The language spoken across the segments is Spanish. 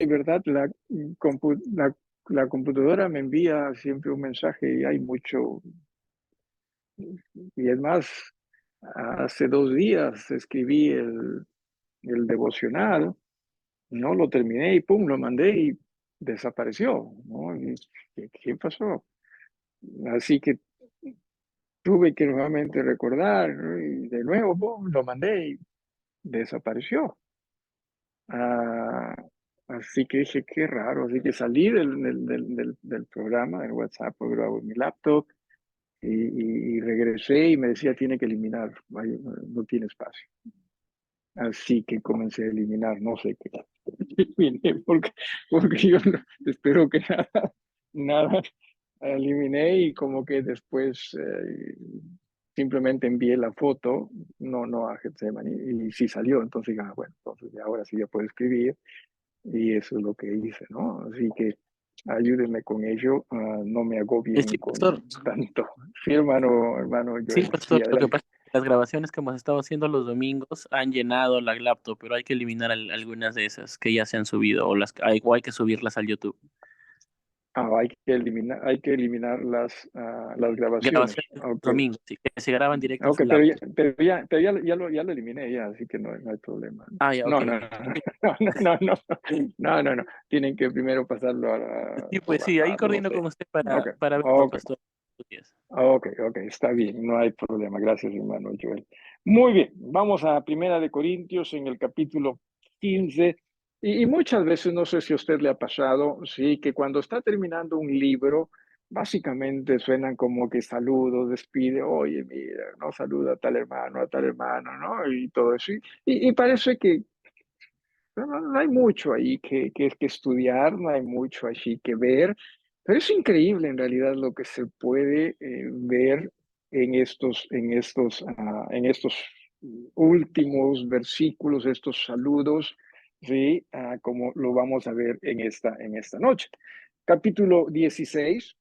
verdad, la computadora me envía siempre un mensaje y hay mucho, y es más, hace 2 días escribí el devocional, no lo terminé y pum, lo mandé y desapareció, ¿no? Y, ¿qué pasó? Así que tuve que nuevamente recordar, ¿no? Y de nuevo, pum, lo mandé y desapareció. Ah, así que dije, qué raro. Así que salí del programa, del WhatsApp, lo grabo en mi laptop y regresé y me decía, tiene que eliminar, no tiene espacio. Así que comencé a eliminar, no sé qué. Eliminé porque yo espero que nada eliminé y como que después simplemente envié la foto, no a Getsemani, y sí salió. Entonces, bueno, entonces ahora sí ya puedo escribir. Y eso es lo que hice, ¿no? Así que ayúdenme con ello, no me Sí, agobien pastor. con tanto. Sí, hermano Sí, Joel, sí, pastor. Lo que adelante. pasa es que las grabaciones que hemos estado haciendo los domingos han llenado la laptop, pero hay que eliminar algunas de esas que ya se han subido o hay que subirlas al YouTube. Hay que eliminar las grabaciones. Grabaciones de los Ok, domingos, sí, que se graban directo a ok, su laptop. ya lo eliminé ya, así que no hay problema. Ah, ya, ok, No, no, ok. no, no. Tienen que primero pasarlo Sí, pues sí, ahí no coordino sé. con usted Ok, para verlo, ok. pastor. Ok, está bien, no hay problema. Gracias, hermano Joel. Muy bien, vamos a Primera de Corintios en el capítulo 15. Y muchas veces, no sé si a usted le ha pasado, sí, que cuando está terminando un libro, básicamente suenan como que saludos, despide, oye, mira, no saluda a tal hermano, ¿no? Y todo eso. Y parece que no hay mucho ahí que estudiar, no hay mucho allí que ver, pero es increíble en realidad lo que se puede ver en estos últimos versículos, estos saludos, ¿sí? Como lo vamos a ver en esta noche. Capítulo 16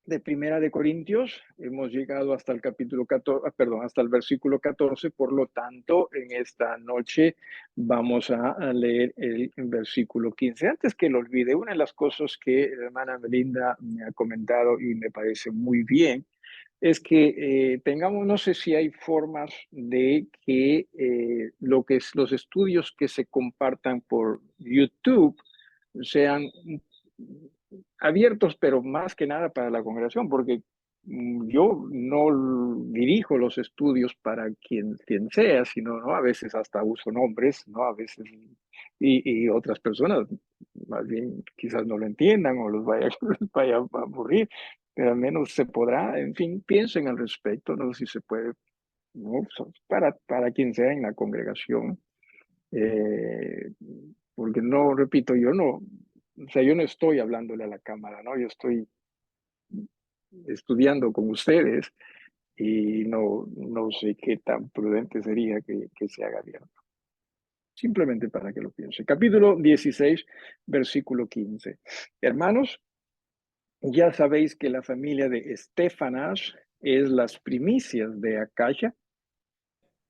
de Primera de Corintios. Hemos llegado hasta el capítulo 14, perdón, hasta el versículo 14. Por lo tanto, en esta noche vamos a leer el versículo 15. Antes que lo olvide, una de las cosas que la hermana Melinda me ha comentado y me parece muy bien es que tengamos, no sé si hay formas de que lo que es los estudios que se compartan por YouTube sean abiertos, pero más que nada para la congregación, porque yo no dirijo los estudios para quien sea, sino, ¿no? A veces hasta uso nombres, ¿no? A veces, y otras personas más bien quizás no lo entiendan o los vaya, les vaya a aburrir, pero al menos se podrá, en fin, piensen al respecto, no sé si se puede, ¿no? Para quien sea en la congregación, eh, porque no, repito, yo no, o sea, yo no estoy hablándole a la cámara, ¿no? Yo estoy estudiando con ustedes y no sé qué tan prudente sería que se haga abierto. Simplemente para que lo piense. Capítulo 16, versículo 15. Hermanos, ya sabéis que la familia de Estefanas es las primicias de Acaya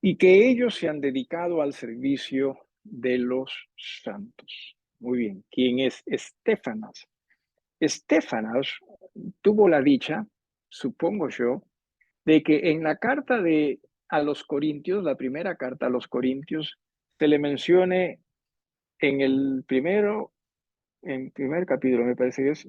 y que ellos se han dedicado al servicio de los santos. Muy bien, ¿quién es Estefanas? Estefanas tuvo la dicha, supongo yo, de que en la carta a los Corintios, la primera carta a los Corintios, se le mencione en el primero, en primer capítulo, me parece que es,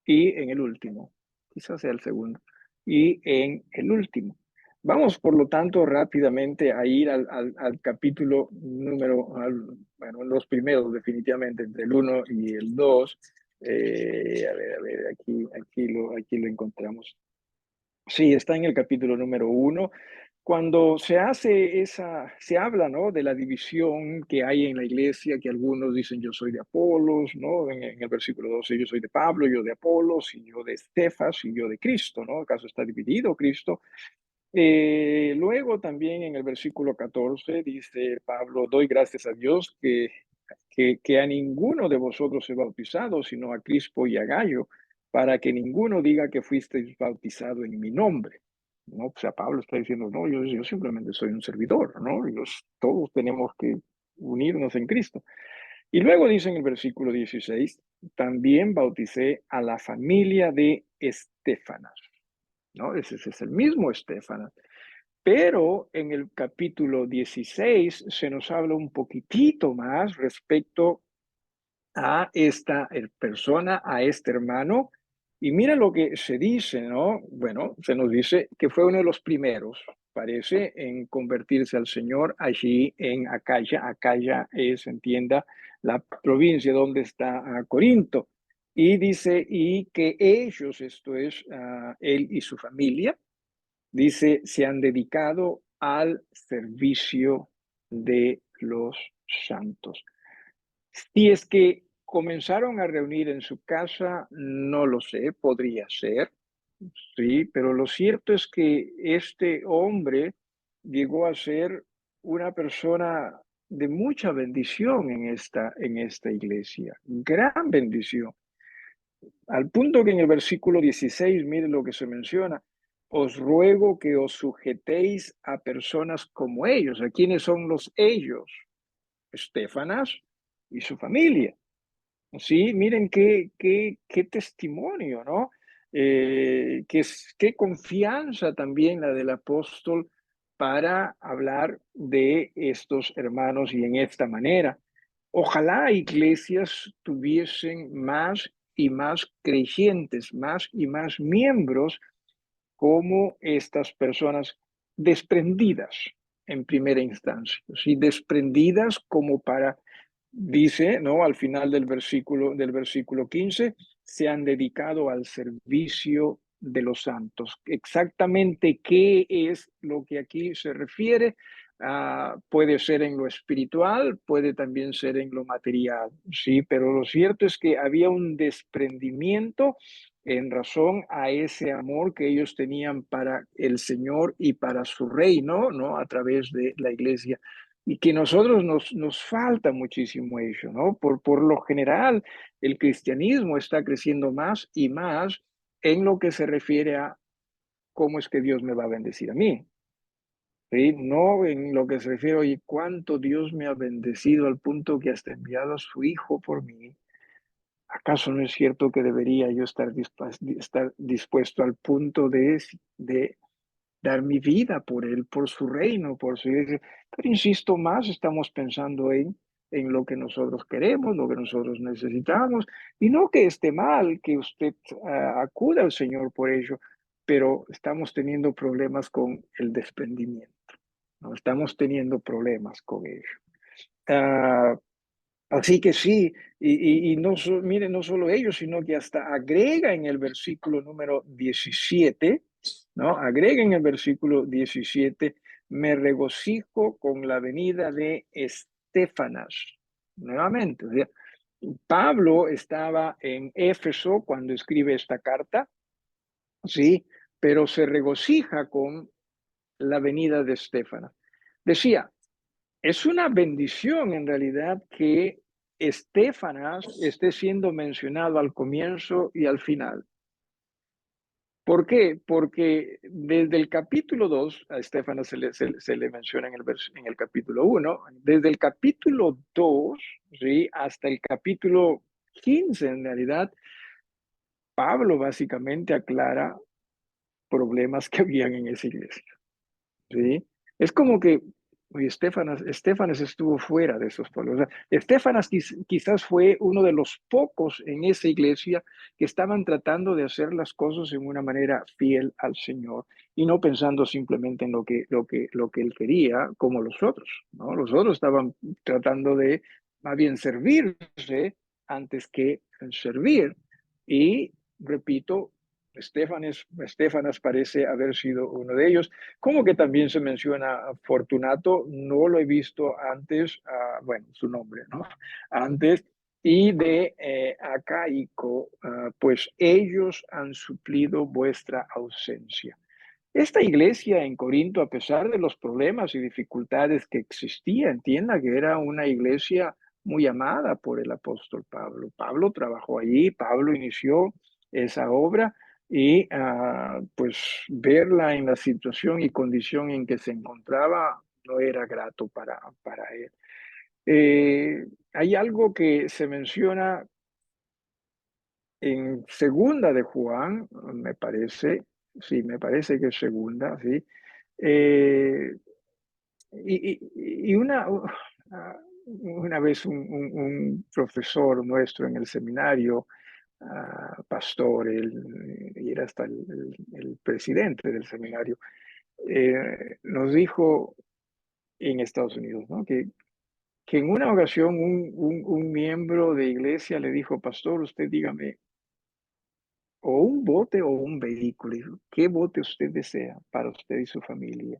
y en el último, quizás sea el segundo, y en el último. Vamos, por lo tanto, rápidamente a ir al capítulo bueno, los primeros definitivamente, entre el uno y el 2. A ver, aquí lo encontramos. Sí, está en el capítulo número 1. Cuando se habla, ¿no? De la división que hay en la iglesia, que algunos dicen yo soy de Apolos, ¿no? En el versículo 12 yo soy de Pablo, yo de Apolos, y yo de Estefas, y yo de Cristo, ¿no? ¿Acaso está dividido Cristo? Luego también en el versículo 14 dice Pablo, doy gracias a Dios que a ninguno de vosotros he bautizado, sino a Crispo y a Gallo, para que ninguno diga que fuisteis bautizado en mi nombre. No, o sea, Pablo está diciendo, no, yo simplemente soy un servidor, ¿no? Todos tenemos que unirnos en Cristo. Y luego dice en el versículo 16, también bauticé a la familia de Estéfanas, ¿no? Ese es el mismo Estéfanas. Pero en el capítulo 16 se nos habla un poquitito más respecto a esta persona, a este hermano. Y mira lo que se dice, ¿no? Bueno, se nos dice que fue uno de los primeros, parece, en convertirse al Señor allí en Acaya. Acaya es, entienda, la provincia donde está Corinto. Y dice, y que ellos, esto es, él y su familia, dice, se han dedicado al servicio de los santos. Si es que comenzaron a reunir en su casa, no lo sé, podría ser, sí, pero lo cierto es que este hombre llegó a ser una persona de mucha bendición en esta iglesia, gran bendición, al punto que en el versículo 16, miren lo que se menciona, os ruego que os sujetéis a personas como ellos. ¿A quiénes son los ellos? Estéfanas y su familia. Sí, miren qué testimonio, ¿no? Qué confianza también la del apóstol para hablar de estos hermanos y en esta manera. Ojalá iglesias tuviesen más y más creyentes, más y más miembros como estas personas desprendidas en primera instancia, ¿sí? Desprendidas como para, dice, ¿no? Al final del versículo 15, se han dedicado al servicio de los santos. Exactamente qué es lo que aquí se refiere. Puede ser en lo espiritual, puede también ser en lo material, sí, pero lo cierto es que había un desprendimiento en razón a ese amor que ellos tenían para el Señor y para su reino, ¿no? A través de la iglesia. Y que nosotros nos falta muchísimo eso, ¿no? Por lo general, el cristianismo está creciendo más y más en lo que se refiere a cómo es que Dios me va a bendecir a mí, ¿sí? No en lo que se refiere, oye, cuánto Dios me ha bendecido al punto que hasta enviado a su Hijo por mí. ¿Acaso no es cierto que debería yo estar dispuesto al punto de dar mi vida por Él, por su reino, por su iglesia? Pero insisto, más estamos pensando en lo que nosotros queremos, lo que nosotros necesitamos, y no que esté mal que usted acuda al Señor por ello, pero estamos teniendo problemas con el desprendimiento, ¿no? Estamos teniendo problemas con ello. Ah, Así que sí, y no, miren, no solo ellos, sino que hasta agrega en el versículo número 17, ¿no? Agrega en el versículo 17, me regocijo con la venida de Estéfanas. Nuevamente, o sea, Pablo estaba en Éfeso cuando escribe esta carta, sí, pero se regocija con la venida de Estéfanas. Decía, es una bendición en realidad que Estéfanas esté siendo mencionado al comienzo y al final. ¿Por qué? Porque desde el capítulo 2 a Estéfanas se le menciona en el capítulo 1, desde el capítulo 2, ¿sí? Hasta el capítulo 15 en realidad, Pablo básicamente aclara problemas que habían en esa iglesia. ¿Sí? Es como que, oye, Estefanas estuvo fuera de esos pueblos. O sea, Estefanas quizás fue uno de los pocos en esa iglesia que estaban tratando de hacer las cosas en una manera fiel al Señor y no pensando simplemente en lo que él quería, como los otros, ¿no? Los otros estaban tratando de, más bien, servirse antes que servir. Y, repito, Estefanas parece haber sido uno de ellos. Como que también se menciona a Fortunato, no lo he visto antes, bueno, su nombre, ¿no? Antes, y de Acaico, pues ellos han suplido vuestra ausencia. Esta iglesia en Corinto, a pesar de los problemas y dificultades que existía, entienda que era una iglesia muy amada por el apóstol Pablo. Pablo trabajó allí, Pablo inició esa obra y pues verla en la situación y condición en que se encontraba no era grato para él. Hay algo que se menciona en segunda de Juan, me parece, sí, me parece que es segunda, sí. Eh, una vez un profesor nuestro en el seminario, pastor, él, y era hasta el presidente del seminario, nos dijo en Estados Unidos, ¿no? Que en una ocasión un miembro de iglesia le dijo, pastor, usted dígame, o un bote o un vehículo. Y dijo, ¿qué bote usted desea para usted y su familia?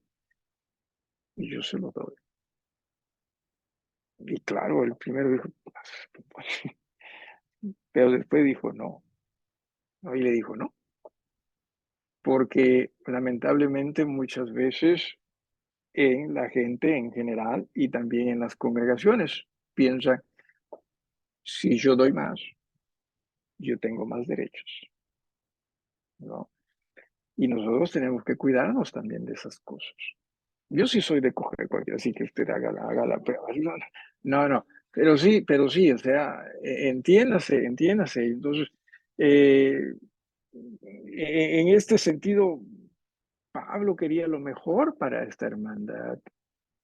Y yo se lo doy. Y claro, el primero dijo, pero después dijo, no. No, y le dijo, no. Porque lamentablemente muchas veces en la gente en general y también en las congregaciones piensan, si yo doy más, yo tengo más derechos, ¿no? Y nosotros tenemos que cuidarnos también de esas cosas. Yo sí soy de coger cualquiera, así que usted haga la prueba. No, no, pero sí, o sea, entiéndase, entiéndase. Entonces, eh, en este sentido, Pablo quería lo mejor para esta hermandad.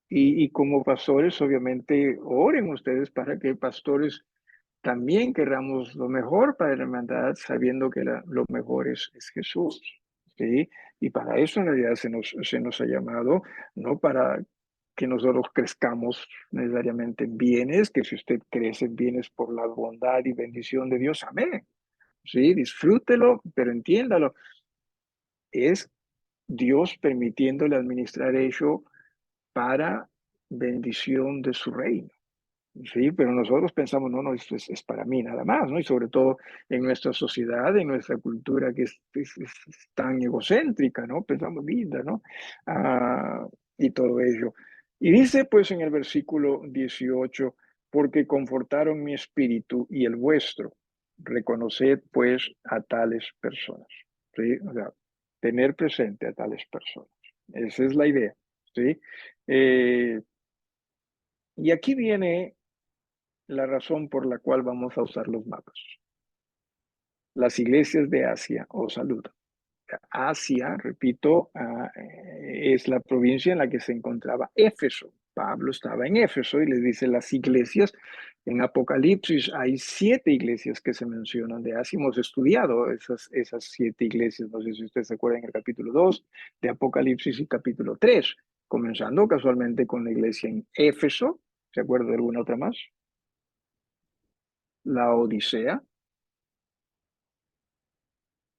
Y como pastores, obviamente, oren ustedes para que pastores también querramos lo mejor para la hermandad, sabiendo que lo mejor es Jesús, ¿sí? Y para eso en realidad se nos ha llamado, no para que nosotros crezcamos necesariamente en bienes, que si usted crece en bienes por la bondad y bendición de Dios, amén, ¿sí? Disfrútelo, pero entiéndalo, es Dios permitiéndole administrar ello para bendición de su reino. Sí, pero nosotros pensamos, no, no, esto es para mí nada más, ¿no? Y sobre todo en nuestra sociedad, en nuestra cultura que es tan egocéntrica, ¿no? Pensamos vida, ¿no? Ah, y todo ello. Y dice pues en el versículo 18, porque confortaron mi espíritu y el vuestro, reconoced pues a tales personas, ¿sí? O sea, tener presente a tales personas. Esa es la idea, ¿sí? Eh, y aquí viene la razón por la cual vamos a usar los mapas. Las iglesias de Asia os saludan. Asia, repito, es la provincia en la que se encontraba Éfeso. Pablo estaba en Éfeso y les dice las iglesias. En Apocalipsis hay 7 iglesias que se mencionan de Asia. Hemos estudiado esas 7 iglesias. No sé si ustedes se acuerdan en el capítulo 2 de Apocalipsis y capítulo 3, comenzando casualmente con la iglesia en Éfeso. ¿Se acuerda de alguna otra más? La Odisea,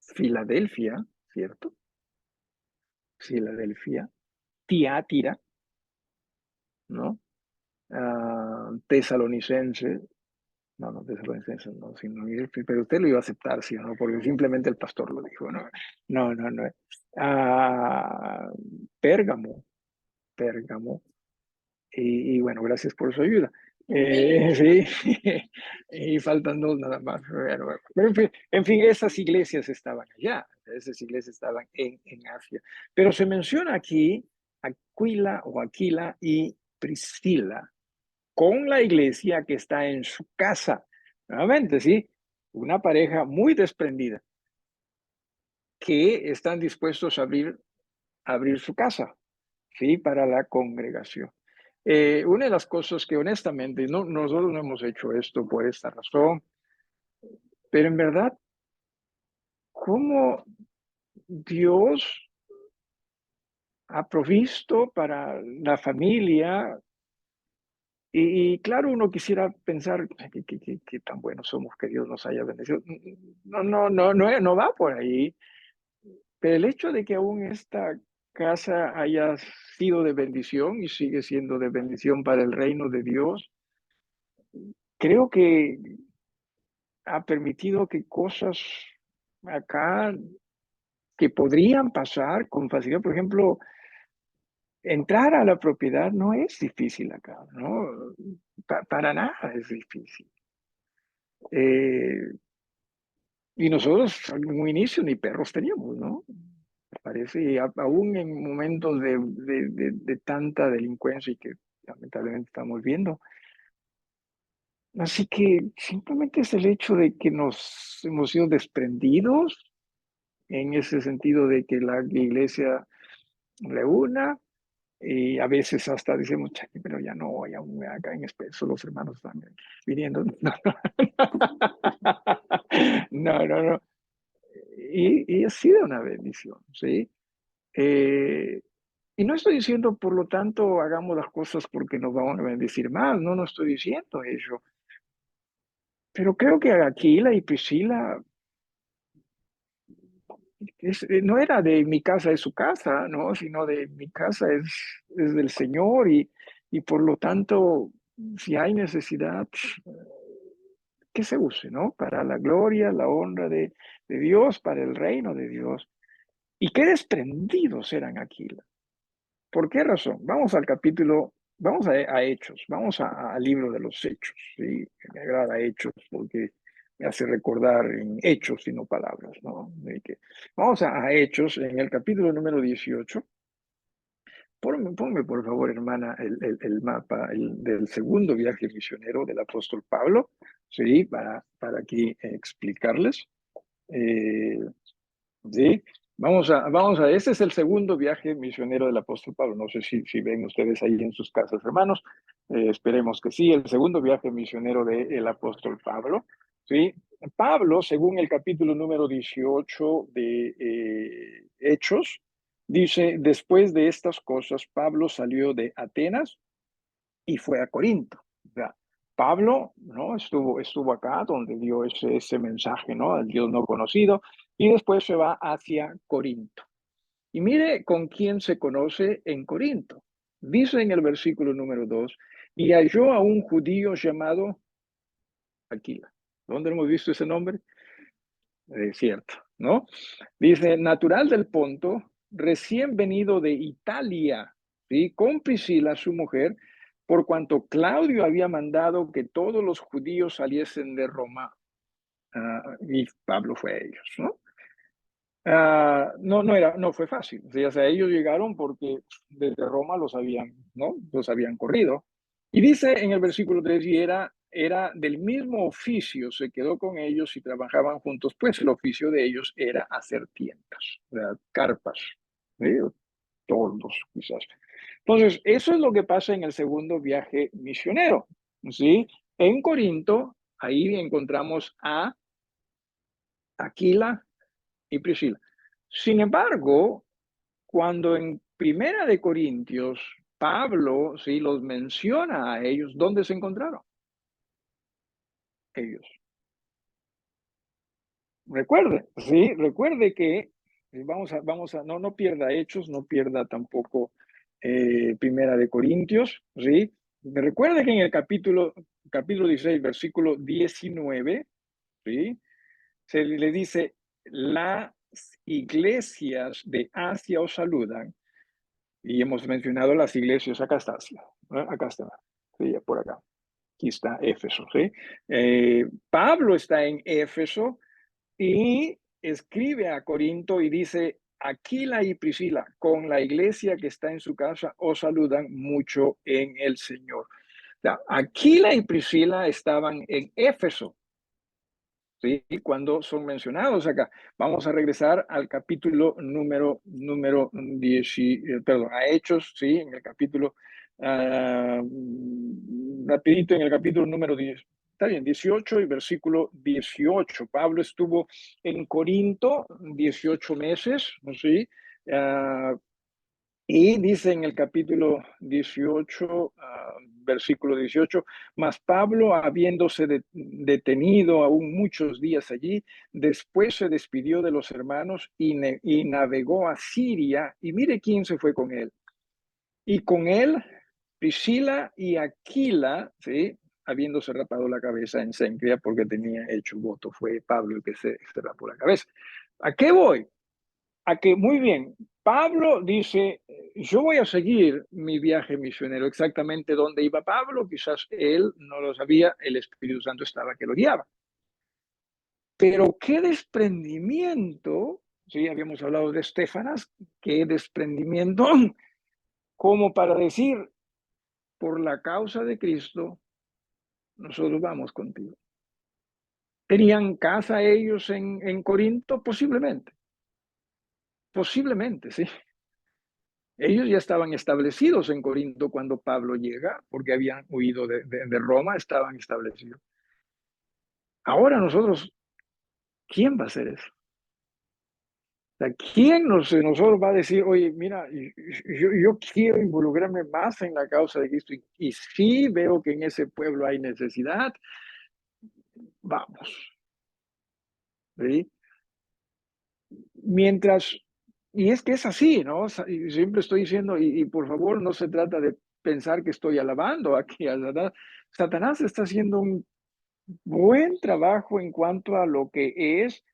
Filadelfia, ¿cierto? Filadelfia, Tiátira, ¿no? Tesalonicense, no, tesalonicense, no, sino, pero usted lo iba a aceptar, ¿sí o no? Porque simplemente el pastor lo dijo, ¿no? No, no, no. Ah, Pérgamo, Pérgamo, y bueno, gracias por su ayuda. Sí, y faltan 2 nada más. Pero en fin, esas iglesias estaban allá, esas iglesias estaban en Asia. Pero se menciona aquí Aquila o Aquila y Priscila con la iglesia que está en su casa. Nuevamente, sí, una pareja muy desprendida que están dispuestos a abrir su casa, ¿sí? Para la congregación. Una de las cosas que honestamente, no, nosotros no hemos hecho esto por esta razón, pero en verdad, ¿cómo Dios ha provisto para la familia? Y claro, uno quisiera pensar que tan buenos somos que Dios nos haya bendecido. No, no, no, no, no va por ahí. Pero el hecho de que aún esta casa haya sido de bendición y sigue siendo de bendición para el reino de Dios, creo que ha permitido que cosas acá que podrían pasar con facilidad, por ejemplo, entrar a la propiedad no es difícil acá, ¿no? Para nada es difícil. Eh, y nosotros en un inicio ni perros teníamos, ¿no? Parece, y aún en momentos de tanta delincuencia y que lamentablemente estamos viendo, Así que simplemente es el hecho de que nos hemos sido desprendidos en ese sentido de que la iglesia reúna y a veces hasta decimos, "Chale, pero ya no voy aún acá en espeso, los hermanos están viniendo". No, no, no. Y ha sido una bendición, ¿sí? Eh, y no estoy diciendo, por lo tanto, hagamos las cosas porque nos vamos a bendecir más, no, no estoy diciendo eso. Pero creo que Aquila y Priscila no era de mi casa es su casa, ¿no? Sino de mi casa es del Señor y por lo tanto, si hay necesidad, que se use, ¿no? Para la gloria, la honra de Dios, para el reino de Dios. Y qué desprendidos eran Aquila. ¿Por qué razón? Vamos al capítulo, vamos a Hechos, vamos al libro de los Hechos, ¿sí? Me agrada Hechos porque me hace recordar en hechos y no palabras, ¿no? Vamos a Hechos, en el capítulo número 18. Ponme, por favor, hermana, el mapa del segundo viaje misionero del apóstol Pablo, ¿sí? Para aquí explicarles. Eh, ¿Sí? Este es el segundo viaje misionero del apóstol Pablo. No sé si ven ustedes ahí en sus casas, hermanos. Esperemos que sí. El segundo viaje misionero del apóstol Pablo. ¿Sí? Pablo, según el capítulo número 18 de Hechos, dice, después de estas cosas, Pablo salió de Atenas y fue a Corinto. O sea, Pablo, ¿no? Estuvo acá donde dio ese mensaje, ¿no? Al Dios no conocido, y después se va hacia Corinto. Y mire con quién se conoce en Corinto. Dice en el versículo número 2, y halló a un judío llamado Aquila. ¿Dónde hemos visto ese nombre? Cierto, ¿no? Dice, natural del Ponto, recién venido de Italia, ¿sí? Con Priscila, su mujer, por cuanto Claudio había mandado que todos los judíos saliesen de Roma. Y Pablo fue a ellos, ¿no? No fue fácil. O sea, ellos llegaron porque desde Roma ¿no? Los habían corrido. Y dice en el versículo 3, y era del mismo oficio, se quedó con ellos y trabajaban juntos, pues el oficio de ellos era hacer tiendas, o sea, carpas, ¿sí? Toldos, quizás. Entonces, eso es lo que pasa en el segundo viaje misionero, ¿sí? En Corinto, ahí encontramos a Aquila y Priscila. Sin embargo, cuando en Primera de Corintios Pablo sí los menciona a ellos, ¿dónde se encontraron? Ellos. Recuerde que no pierda Hechos, no pierda tampoco Primera de Corintios, ¿sí? Recuerde que en el capítulo 16, versículo 19, ¿sí? Se le dice, las iglesias de Asia os saludan. Y hemos mencionado las iglesias, acá está Asia, ¿no? Acá está, sí, por acá. Aquí está Éfeso, ¿sí? Pablo está en Éfeso y escribe a Corinto y dice, Aquila y Priscila, con la iglesia que está en su casa, os saludan mucho en el Señor. O sea, Aquila y Priscila estaban en Éfeso, ¿sí? Cuando son mencionados acá. Vamos a regresar al capítulo número 10, perdón, a Hechos, ¿sí? En el capítulo, rapidito, en el capítulo número 10. Está bien, 18 y versículo 18. Pablo estuvo en Corinto 18 meses, ¿sí? Y dice en el capítulo 18, versículo 18, mas Pablo, habiéndose detenido aún muchos días allí, después se despidió de los hermanos y navegó a Siria. Y mire quién se fue con él. Y con él, Priscila y Aquila, ¿sí? Habiéndose rapado la cabeza en Cencrea porque tenía hecho voto. Fue Pablo el que se rapó la cabeza. ¿A qué voy? A que, muy bien, Pablo dice, yo voy a seguir mi viaje misionero. Exactamente dónde iba Pablo, quizás él no lo sabía, el Espíritu Santo estaba que lo guiaba. Pero qué desprendimiento, sí, habíamos hablado de Estefanas, qué desprendimiento, como para decir, por la causa de Cristo, nosotros vamos contigo. ¿Tenían casa ellos en Corinto? Posiblemente. Posiblemente, sí. Ellos ya estaban establecidos en Corinto cuando Pablo llega, porque habían huido de Roma, estaban establecidos. Ahora nosotros, ¿quién va a hacer eso? O sea, ¿quién nosotros va a decir, oye, mira, yo quiero involucrarme más en la causa de Cristo y sí veo que en ese pueblo hay necesidad? Vamos. ¿Sí? Mientras, y es que es así, ¿no? Y siempre estoy diciendo, y por favor, no se trata de pensar que estoy alabando aquí a Satanás. Satanás está haciendo un buen trabajo en cuanto a lo que es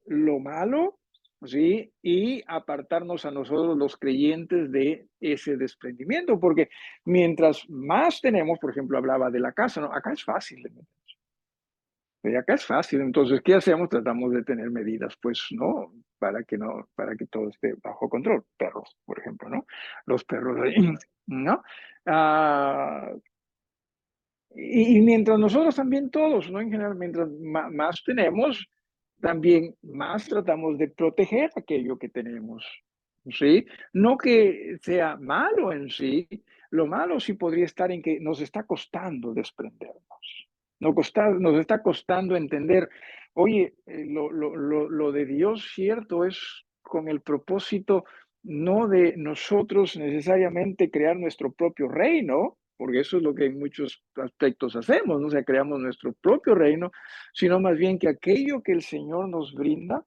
lo malo, ¿sí? Y apartarnos a nosotros los creyentes de ese desprendimiento, porque mientras más tenemos, por ejemplo, hablaba de la casa, ¿no? Acá es fácil, acá es fácil, entonces, ¿qué hacemos? Tratamos de tener medidas, pues, ¿no? No, para que todo esté bajo control. Perros, por ejemplo, ¿no? Los perros, ¿no? Ah, y mientras nosotros también todos, ¿no? En general, mientras más tenemos, también más tratamos de proteger aquello que tenemos, ¿sí? No que sea malo en sí, lo malo sí podría estar en que nos está costando desprendernos, nos está costando entender, oye, lo de Dios, cierto, es con el propósito no de nosotros necesariamente crear nuestro propio reino, porque eso es lo que en muchos aspectos hacemos, ¿no? O sea, creamos nuestro propio reino, sino más bien que aquello que el Señor nos brinda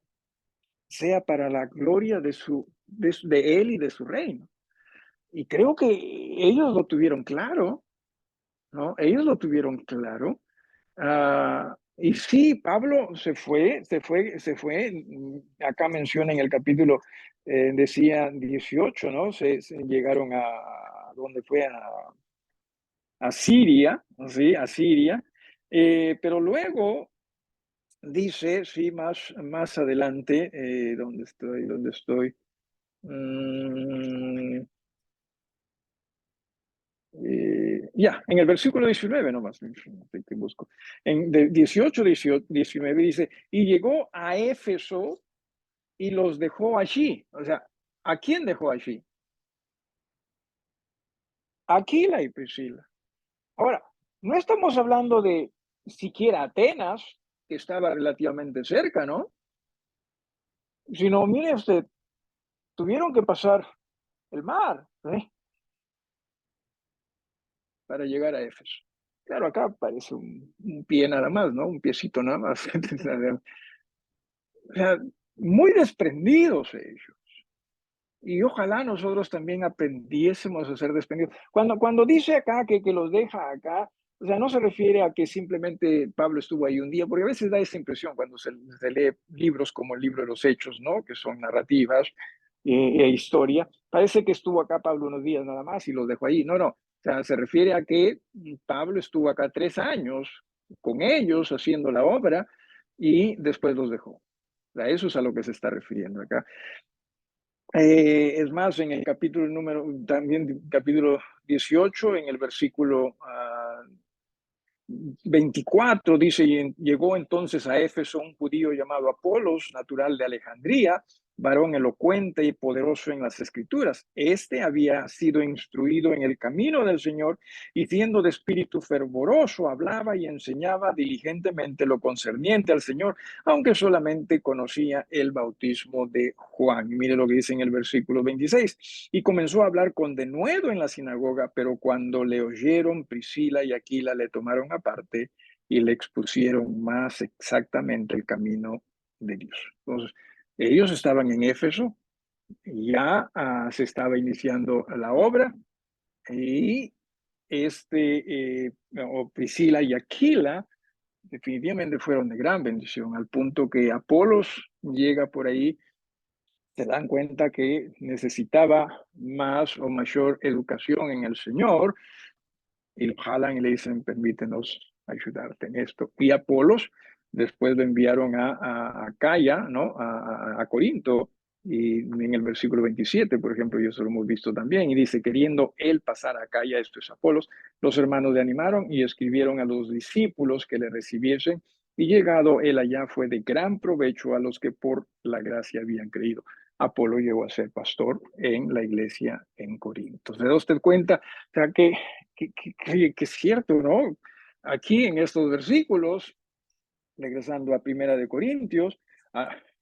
sea para la gloria de Él y de su reino. Y creo que ellos lo tuvieron claro, ¿no? Ellos lo tuvieron claro. Y sí, Pablo acá menciona en el capítulo, decía 18, ¿no? Se llegaron ¿dónde fue? A Siria, ¿sí? A Siria, pero luego dice, sí, más adelante, ¿dónde estoy? ¿Dónde estoy? Mm, ya, en el versículo 19 nomás, que busco. En 18, 19 dice, y llegó a Éfeso y los dejó allí. O sea, ¿a quién dejó allí? Aquila y Priscila. Ahora, no estamos hablando de siquiera Atenas, que estaba relativamente cerca, ¿no? Sino, mire usted, tuvieron que pasar el mar, ¿eh? Para llegar a Éfeso. Claro, acá parece un pie nada más, ¿no? Un piecito nada más. O sea, muy desprendidos ellos. Y ojalá nosotros también aprendiésemos a ser desprendidos. Cuando dice acá que los deja acá, o sea, no se refiere a que simplemente Pablo estuvo ahí un día, porque a veces da esa impresión cuando se lee libros como el libro de los Hechos, ¿no? Que son narrativas e historia. Parece que estuvo acá Pablo unos días nada más y los dejó ahí. No, no. O sea, se refiere a que Pablo estuvo acá 3 años con ellos haciendo la obra y después los dejó. A eso es a lo que se está refiriendo acá. Es más, en el también capítulo 18, en el versículo 24 dice, y llegó entonces a Éfeso un judío llamado Apolos, natural de Alejandría, varón elocuente y poderoso en las escrituras. Este había sido instruido en el camino del Señor y siendo de espíritu fervoroso, hablaba y enseñaba diligentemente lo concerniente al Señor, aunque solamente conocía el bautismo de Juan. Mire lo que dice en el versículo 26. Y comenzó a hablar con denuedo en la sinagoga, pero cuando le oyeron, Priscila y Aquila le tomaron aparte y le expusieron más exactamente el camino de Dios. Entonces, ellos estaban en Éfeso, ya se estaba iniciando la obra y Priscila y Aquila definitivamente fueron de gran bendición, al punto que Apolos llega por ahí, se dan cuenta que necesitaba más o mayor educación en el Señor y lo jalan y le dicen, permítenos ayudarte en esto. Y Apolos después lo enviaron a Acaya, ¿no? A Corinto, Y en el versículo 27, por ejemplo, y eso lo hemos visto también, y dice, queriendo él pasar a Acaya, esto es Apolos, los hermanos le animaron y escribieron a los discípulos que le recibiesen, y llegado él allá fue de gran provecho a los que por la gracia habían creído. Apolo llegó a ser pastor en la iglesia en Corinto. ¿Se da usted cuenta? O sea, que es cierto, ¿no? Aquí en estos versículos, regresando a Primera de Corintios,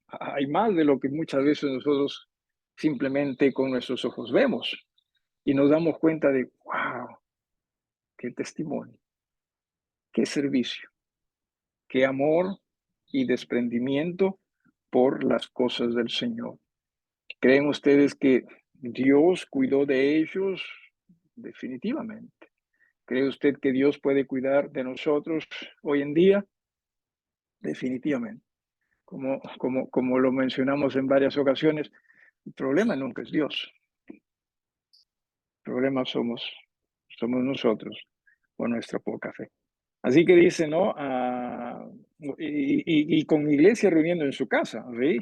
hay más de lo que muchas veces nosotros simplemente con nuestros ojos vemos y nos damos cuenta de, wow, qué testimonio, qué servicio, qué amor y desprendimiento por las cosas del Señor. ¿Creen ustedes que Dios cuidó de ellos? Definitivamente. ¿Cree usted que Dios puede cuidar de nosotros hoy en día? Definitivamente. Como lo mencionamos en varias ocasiones, el problema nunca es Dios. El problema somos nosotros o nuestra poca fe. Así que dice, ¿no? Y con iglesia reuniendo en su casa, ¿sí?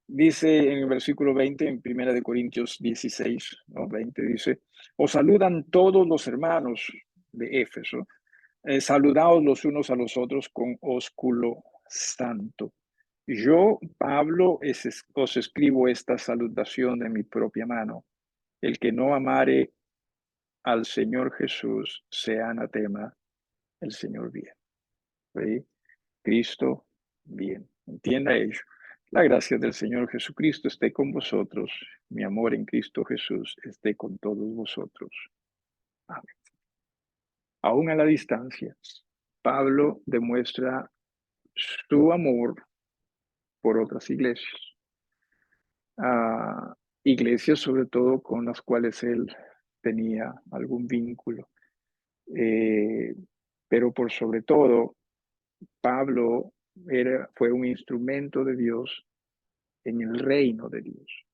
Dice en el versículo 20, en Primera de Corintios 16, ¿no? 20, dice, os saludan todos los hermanos de Éfeso, saludaos los unos a los otros con ósculo santo. Yo, Pablo, os escribo esta salutación de mi propia mano. El que no amare al Señor Jesús, sea anatema, el Señor bien. ¿Sí? Cristo bien. Entienda ello. La gracia del Señor Jesucristo esté con vosotros. Mi amor en Cristo Jesús esté con todos vosotros. Amén. Aún a la distancia, Pablo demuestra su amor por otras iglesias. Iglesias sobre todo con las cuales él tenía algún vínculo. Pero por sobre todo, Pablo fue un instrumento de Dios en el reino de Dios.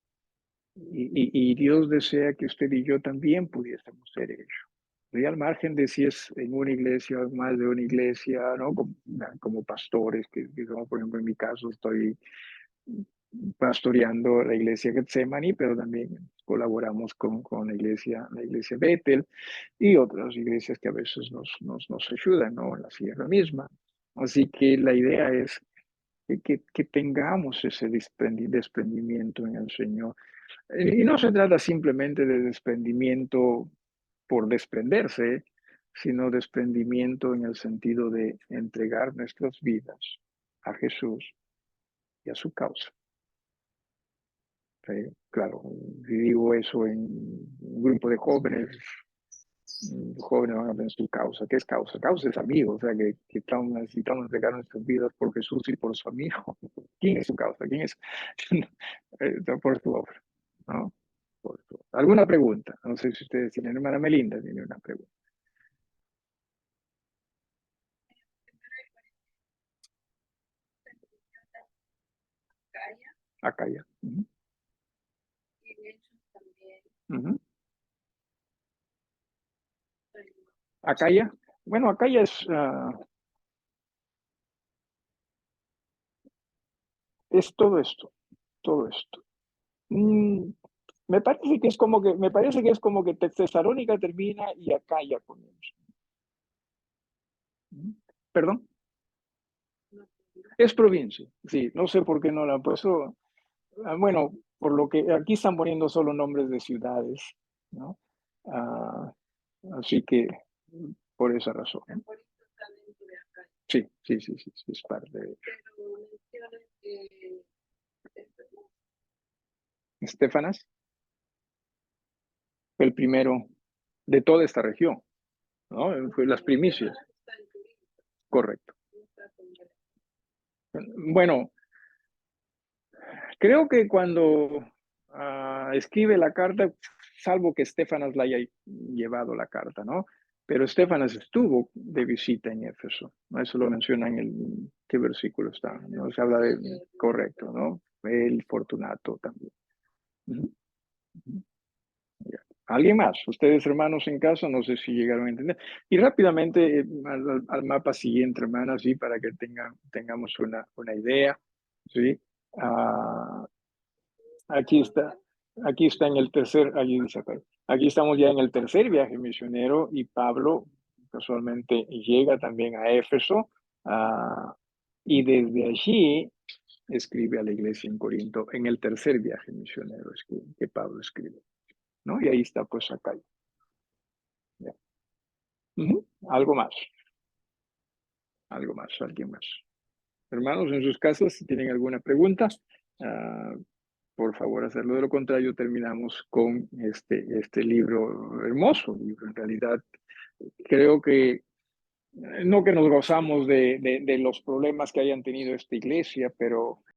Y Dios desea que usted y yo también pudiésemos ser ello. Y al margen de si es en una iglesia o más de una iglesia, ¿no? Como pastores, por ejemplo, en mi caso estoy pastoreando la iglesia Getsemani, pero también colaboramos con la iglesia Bethel y otras iglesias que a veces nos ayudan, ¿no? La sierra misma. Así que la idea es que tengamos ese desprendimiento en el Señor. Y no se trata simplemente de desprendimiento por desprenderse, sino desprendimiento en el sentido de entregar nuestras vidas a Jesús y a su causa. Claro, si digo eso en un grupo de jóvenes, los jóvenes van a ver su causa. ¿Qué es causa? Causa es amigo, o sea, que necesitamos entregar nuestras vidas por Jesús y por su amigo. ¿Quién es su causa? ¿Quién es? Por su obra, ¿no? ¿Alguna pregunta? No sé si ustedes tienen, hermana Melinda tiene una pregunta. Acá ya. Acá ya. Bueno, acá ya es todo esto, todo esto. Me parece que es como que Tesalónica termina y acá ya comienza. ¿Perdón? Es provincia, sí, no sé por qué no la han puesto. Bueno, por lo que aquí están poniendo solo nombres de ciudades, ¿no? Ah, así que por esa razón. Sí, sí, sí, sí, sí, es parte de Estefanas fue el primero de toda esta región, ¿no? Fue las primicias. Correcto. Bueno, creo que cuando escribe la carta, salvo que Estefanas la haya llevado la carta, ¿no? Pero Estefanas estuvo de visita en Éfeso, ¿no? Eso lo menciona en ¿qué versículo está? ¿No? Se habla de, correcto, ¿no? El Fortunato también. Uh-huh. Uh-huh. ¿Alguien más? Ustedes, hermanos en casa, no sé si llegaron a entender. Y rápidamente al mapa siguiente, hermanas, ¿sí? Para que tengamos una idea, ¿sí? Aquí está. Aquí está en el tercer, allí dice acá. Aquí estamos ya en el tercer viaje misionero y Pablo casualmente llega también a Éfeso y desde allí escribe a la iglesia en Corinto en el tercer viaje misionero es que Pablo escribe, ¿no? Y ahí está pues acá. Ya. Algo más, alguien más. Hermanos, en sus casas, si tienen alguna pregunta, ah, por favor hacerlo. De lo contrario, terminamos con este libro, hermoso libro. En realidad, creo que no que nos gozamos de los problemas que hayan tenido esta iglesia, pero